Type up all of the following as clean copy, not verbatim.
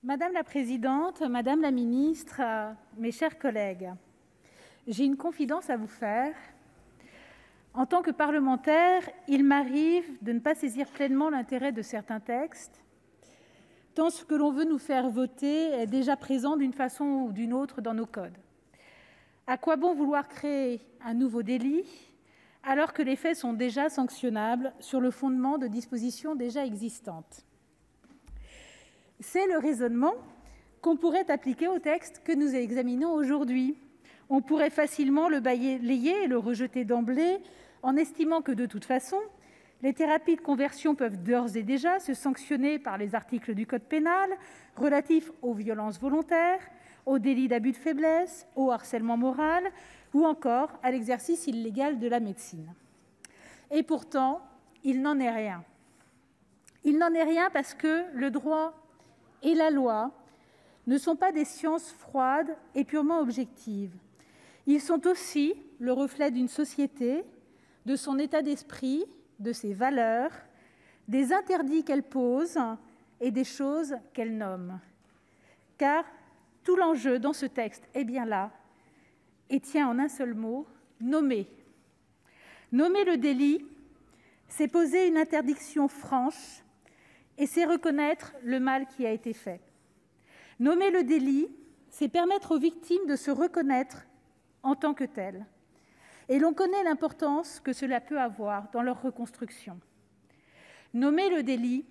Madame la présidente, madame la ministre, mes chers collègues, j'ai une confidence à vous faire. En tant que parlementaire, il m'arrive de ne pas saisir pleinement l'intérêt de certains textes, tant ce que l'on veut nous faire voter est déjà présent d'une façon ou d'une autre dans nos codes. À quoi bon vouloir créer un nouveau délit alors que les faits sont déjà sanctionnables sur le fondement de dispositions déjà existantes ? C'est le raisonnement qu'on pourrait appliquer au texte que nous examinons aujourd'hui. On pourrait facilement le balayer et le rejeter d'emblée en estimant que, de toute façon, les thérapies de conversion peuvent d'ores et déjà se sanctionner par les articles du code pénal relatifs aux violences volontaires, au délit d'abus de faiblesse, au harcèlement moral ou encore à l'exercice illégal de la médecine. Et pourtant, il n'en est rien. Il n'en est rien parce que le droit et la loi ne sont pas des sciences froides et purement objectives. Ils sont aussi le reflet d'une société, de son état d'esprit, de ses valeurs, des interdits qu'elle pose et des choses qu'elle nomme. Car tout l'enjeu dans ce texte est bien là et tient en un seul mot, nommer. Nommer le délit, c'est poser une interdiction franche et c'est reconnaître le mal qui a été fait. Nommer le délit, c'est permettre aux victimes de se reconnaître en tant que telles. Et l'on connaît l'importance que cela peut avoir dans leur reconstruction. Nommer le délit,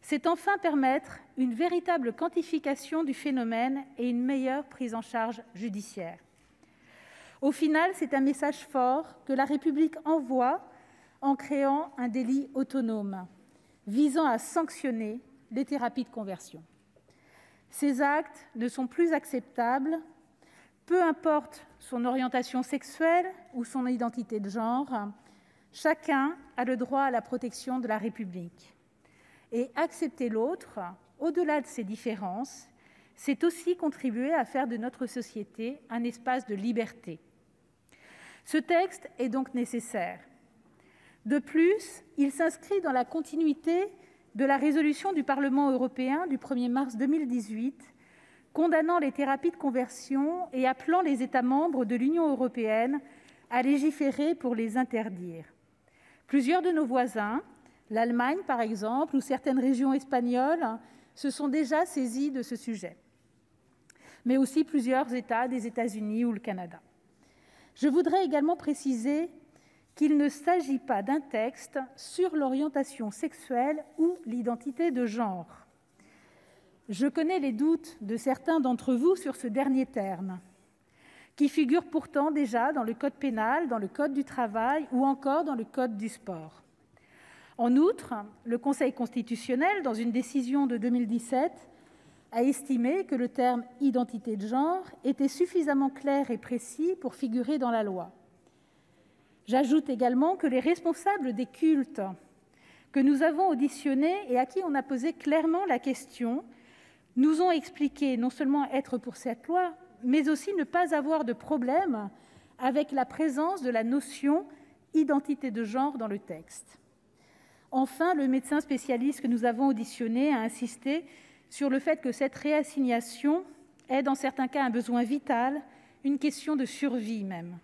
c'est enfin permettre une véritable quantification du phénomène et une meilleure prise en charge judiciaire. Au final, c'est un message fort que la République envoie en créant un délit autonome, visant à sanctionner les thérapies de conversion. Ces actes ne sont plus acceptables, peu importe son orientation sexuelle ou son identité de genre, chacun a le droit à la protection de la République. Et accepter l'autre, au-delà de ses différences, c'est aussi contribuer à faire de notre société un espace de liberté. Ce texte est donc nécessaire. De plus, il s'inscrit dans la continuité de la résolution du Parlement européen du 1er mars 2018, condamnant les thérapies de conversion et appelant les États membres de l'Union européenne à légiférer pour les interdire. Plusieurs de nos voisins, l'Allemagne par exemple, ou certaines régions espagnoles, se sont déjà saisis de ce sujet, mais aussi plusieurs États des États-Unis ou le Canada. Je voudrais également préciser qu'il ne s'agit pas d'un texte sur l'orientation sexuelle ou l'identité de genre. Je connais les doutes de certains d'entre vous sur ce dernier terme, qui figure pourtant déjà dans le code pénal, dans le code du travail ou encore dans le code du sport. En outre, le Conseil constitutionnel, dans une décision de 2017, a estimé que le terme « identité de genre » était suffisamment clair et précis pour figurer dans la loi. J'ajoute également que les responsables des cultes que nous avons auditionnés et à qui on a posé clairement la question nous ont expliqué non seulement être pour cette loi, mais aussi ne pas avoir de problème avec la présence de la notion « identité de genre » dans le texte. Enfin, le médecin spécialiste que nous avons auditionné a insisté sur le fait que cette réassignation est, dans certains cas, un besoin vital, une question de survie même.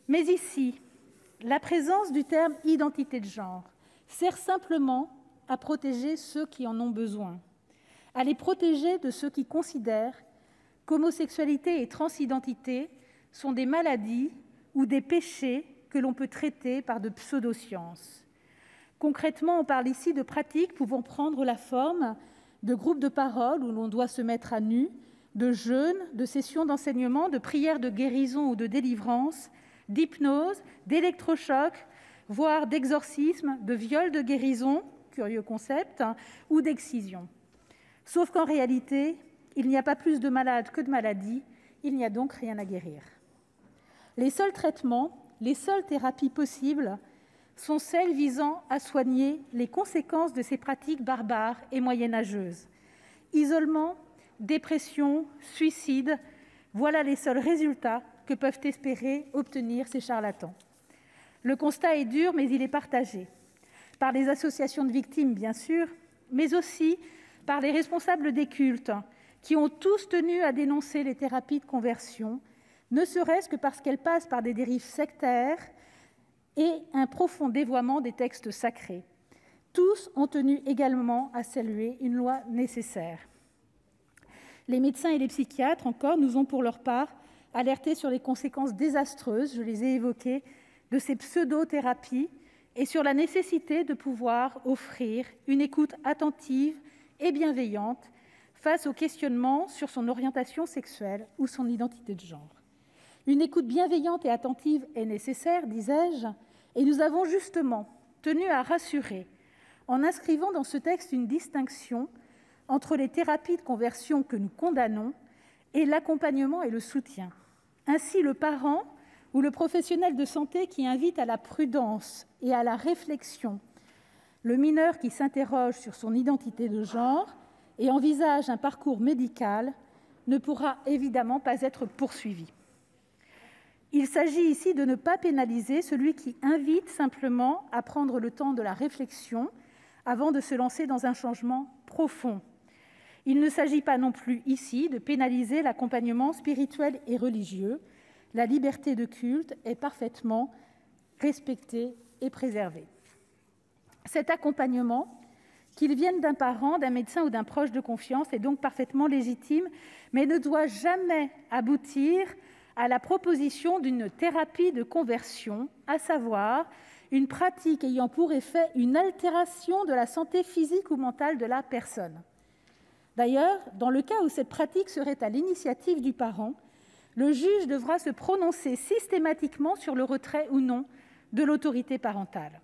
Mais ici, la présence du terme « identité de genre » sert simplement à protéger ceux qui en ont besoin, à les protéger de ceux qui considèrent qu'homosexualité et transidentité sont des maladies ou des péchés que l'on peut traiter par de pseudosciences. Concrètement, on parle ici de pratiques pouvant prendre la forme de groupes de parole où l'on doit se mettre à nu, de jeûnes, de sessions d'enseignement, de prières de guérison ou de délivrance, d'hypnose, d'électrochocs, voire d'exorcisme, de viol de guérison, curieux concept, ou d'excision. Sauf qu'en réalité, il n'y a pas plus de malades que de maladies, il n'y a donc rien à guérir. Les seuls traitements, les seules thérapies possibles sont celles visant à soigner les conséquences de ces pratiques barbares et moyenâgeuses. Isolement, dépression, suicide, voilà les seuls résultats que peuvent espérer obtenir ces charlatans. Le constat est dur, mais il est partagé. Par les associations de victimes, bien sûr, mais aussi par les responsables des cultes, qui ont tous tenu à dénoncer les thérapies de conversion, ne serait-ce que parce qu'elles passent par des dérives sectaires et un profond dévoiement des textes sacrés. Tous ont tenu également à saluer une loi nécessaire. Les médecins et les psychiatres, encore, nous ont pour leur part alertés sur les conséquences désastreuses, je les ai évoquées, de ces pseudo-thérapies et sur la nécessité de pouvoir offrir une écoute attentive et bienveillante face aux questionnements sur son orientation sexuelle ou son identité de genre. Une écoute bienveillante et attentive est nécessaire, disais-je, et nous avons justement tenu à rassurer en inscrivant dans ce texte une distinction entre les thérapies de conversion que nous condamnons et l'accompagnement et le soutien. Ainsi, le parent ou le professionnel de santé qui invite à la prudence et à la réflexion le mineur qui s'interroge sur son identité de genre et envisage un parcours médical ne pourra évidemment pas être poursuivi. Il s'agit ici de ne pas pénaliser celui qui invite simplement à prendre le temps de la réflexion avant de se lancer dans un changement profond. Il ne s'agit pas non plus ici de pénaliser l'accompagnement spirituel et religieux. La liberté de culte est parfaitement respectée et préservée. Cet accompagnement, qu'il vienne d'un parent, d'un médecin ou d'un proche de confiance, est donc parfaitement légitime, mais ne doit jamais aboutir à la proposition d'une thérapie de conversion, à savoir une pratique ayant pour effet une altération de la santé physique ou mentale de la personne. D'ailleurs, dans le cas où cette pratique serait à l'initiative du parent, le juge devra se prononcer systématiquement sur le retrait ou non de l'autorité parentale.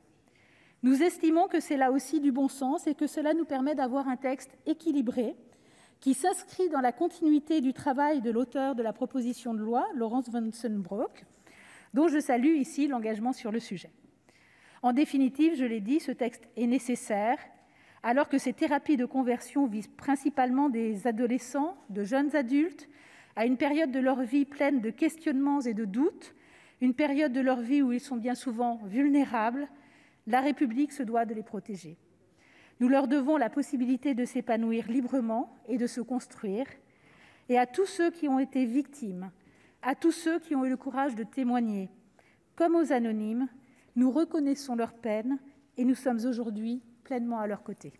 Nous estimons que c'est là aussi du bon sens et que cela nous permet d'avoir un texte équilibré qui s'inscrit dans la continuité du travail de l'auteur de la proposition de loi, Laurence Vanceunebroek, dont je salue ici l'engagement sur le sujet. En définitive, je l'ai dit, ce texte est nécessaire, alors que ces thérapies de conversion visent principalement des adolescents, de jeunes adultes, à une période de leur vie pleine de questionnements et de doutes, une période de leur vie où ils sont bien souvent vulnérables. La République se doit de les protéger. Nous leur devons la possibilité de s'épanouir librement et de se construire. Et à tous ceux qui ont été victimes, à tous ceux qui ont eu le courage de témoigner, comme aux anonymes, nous reconnaissons leur peine et nous sommes aujourd'hui pleinement à leur côté.